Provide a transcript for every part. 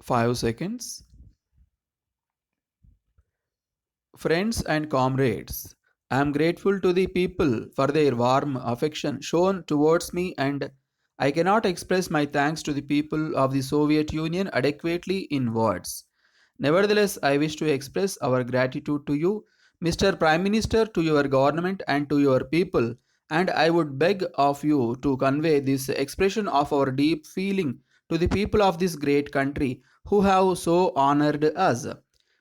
5 seconds. Friends and comrades, I am grateful to the people for their warm affection shown towards me, and I cannot express my thanks to the people of the Soviet Union adequately in words. Nevertheless, I wish to express our gratitude to you, Mr. Prime Minister, to your government, and to your people, and I would beg of you to convey this expression of our deep feeling to the people of this great country who have so honored us.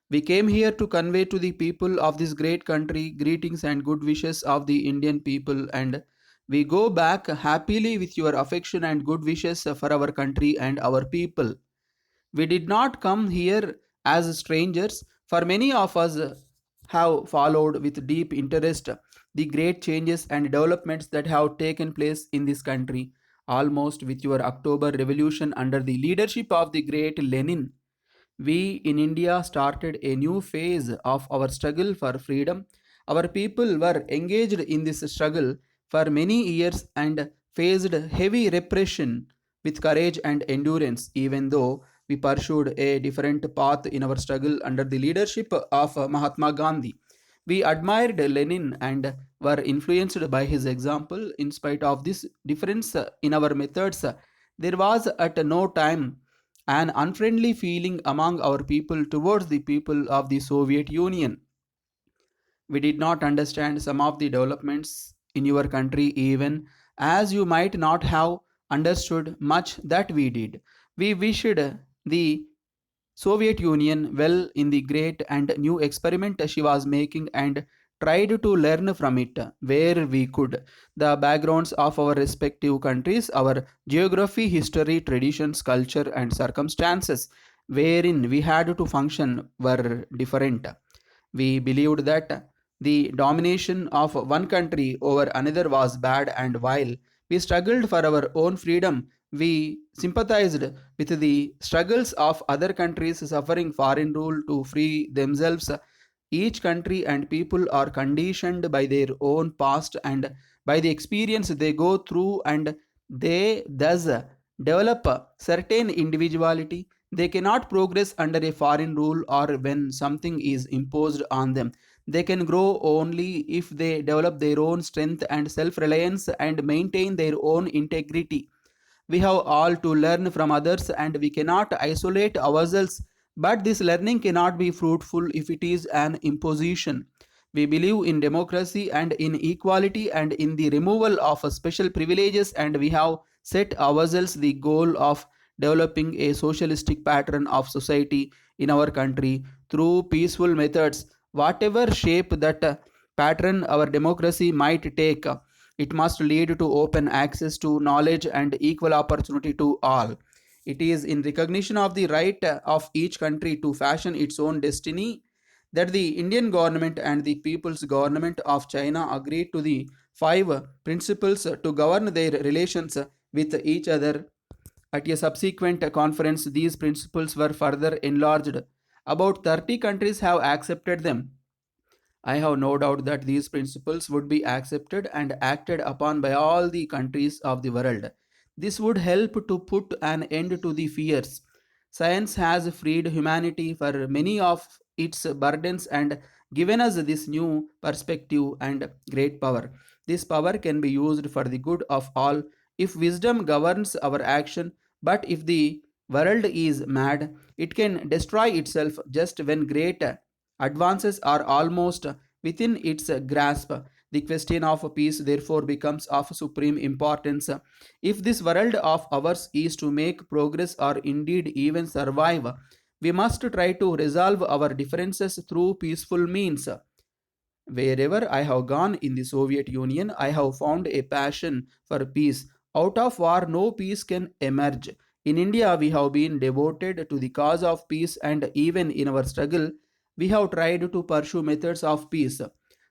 We came here to convey to the people of this great country greetings and good wishes of the Indian people, and we go back happily with your affection and good wishes for our country and our people. We did not come here as strangers, for many of us have followed with deep interest the great changes and developments that have taken place in this country, almost with your October Revolution under the leadership of the great Lenin. We in India started a new phase of our struggle for freedom. Our people were engaged in this struggle for many years and faced heavy repression with courage and endurance, even though we pursued a different path in our struggle under the leadership of Mahatma Gandhi. We admired Lenin and were influenced by his example. In spite of this difference in our methods, there was at no time an unfriendly feeling among our people towards the people of the Soviet Union. We did not understand some of the developments in your country, even as you might not have understood much that we did. We wished the Soviet Union well in the great and new experiment she was making and tried to learn from it where we could. The backgrounds of our respective countries, our geography, history, traditions, culture, and circumstances wherein we had to function were different. We believed that the domination of one country over another was bad, and while we struggled for our own freedom, we sympathized with the struggles of other countries suffering foreign rule to free themselves. Each country and people are conditioned by their own past and by the experience they go through, and they thus develop a certain individuality. They cannot progress under a foreign rule or when something is imposed on them. They can grow only if they develop their own strength and self reliance and maintain their own integrity. We have all to learn from others and we cannot isolate ourselves, but this learning cannot be fruitful if it is an imposition. We believe in democracy and in equality and in the removal of special privileges, and we have set ourselves the goal of developing a socialistic pattern of society in our country through peaceful methods. Whatever shape that pattern our democracy might take, it must lead to open access to knowledge and equal opportunity to all. It is in recognition of the right of each country to fashion its own destiny that the Indian government and the People's Government of China agreed to the five principles to govern their relations with each other. At a subsequent conference, these principles were further enlarged. About 30 countries have accepted them. I have no doubt that these principles would be accepted and acted upon by all the countries of the world. This would help to put an end to the fears. Science has freed humanity for many of its burdens and given us this new perspective and great power. This power can be used for the good of all if wisdom governs our action, but if the world is mad, it can destroy itself just when great advances are almost within its grasp. The question of peace, therefore, becomes of supreme importance. If this world of ours is to make progress or indeed even survive, we must try to resolve our differences through peaceful means. Wherever I have gone in the Soviet Union, I have found a passion for peace. Out of war, no peace can emerge. In India, we have been devoted to the cause of peace, and even in our struggle, we have tried to pursue methods of peace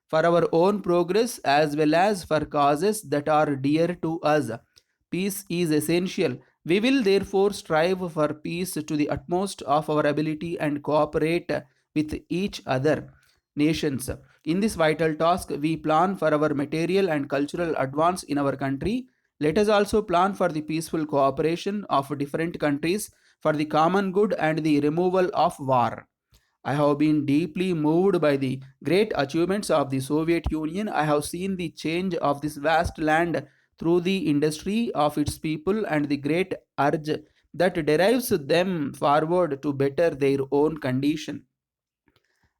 for our own progress as well as for causes that are dear to us. Peace is essential. We will therefore strive for peace to the utmost of our ability and cooperate with each other nations. In this vital task, we plan for our material and cultural advance in our country Let us also plan for the peaceful cooperation of different countries for the common good and the removal of war. I have been deeply moved by the great achievements of the Soviet Union. I have seen the change of this vast land through the industry of its people and the great urge that derives them forward to better their own condition.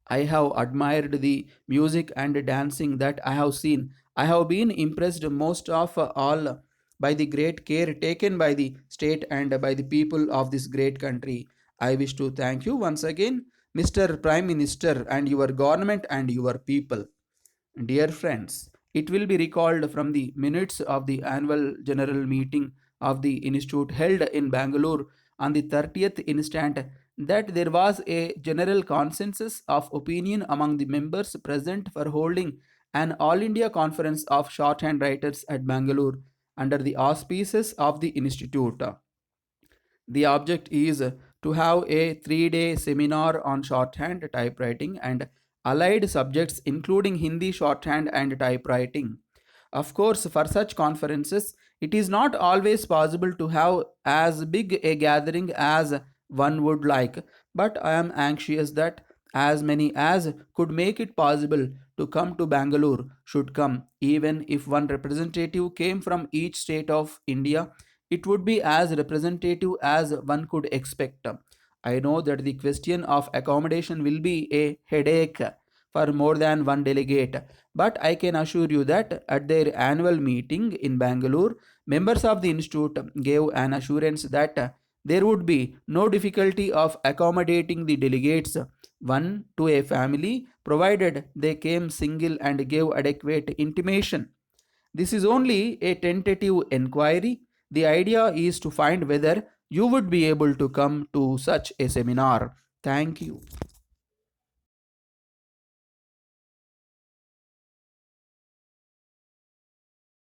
I have admired the music and dancing that I have seen. I have been impressed most of all by the great care taken by the state and by the people of this great country. I wish to thank you once again, Mr. Prime Minister, and your government and your people. Dear friends, it will be recalled from the minutes of the annual general meeting of the institute held in Bangalore on the 30th instant that there was a general consensus of opinion among the members present for holding an All India Conference of Shorthand Writers at Bangalore under the auspices of the institute. The object is to have a 3-day seminar on shorthand, typewriting, and allied subjects, including Hindi shorthand and typewriting. Of course, for such conferences, it is not always possible to have as big a gathering as one would like, but I am anxious that as many as could make it possible to come to Bangalore should come, even if one representative came from each state of India. It would be as representative as one could expect. I know that the question of accommodation will be a headache for more than one delegate, but I can assure you that at their annual meeting in Bangalore, members of the institute gave an assurance that there would be no difficulty of accommodating the delegates one to a family provided they came single and gave adequate intimation. This is only a tentative enquiry. The idea is to find whether you would be able to come to such a seminar. Thank you.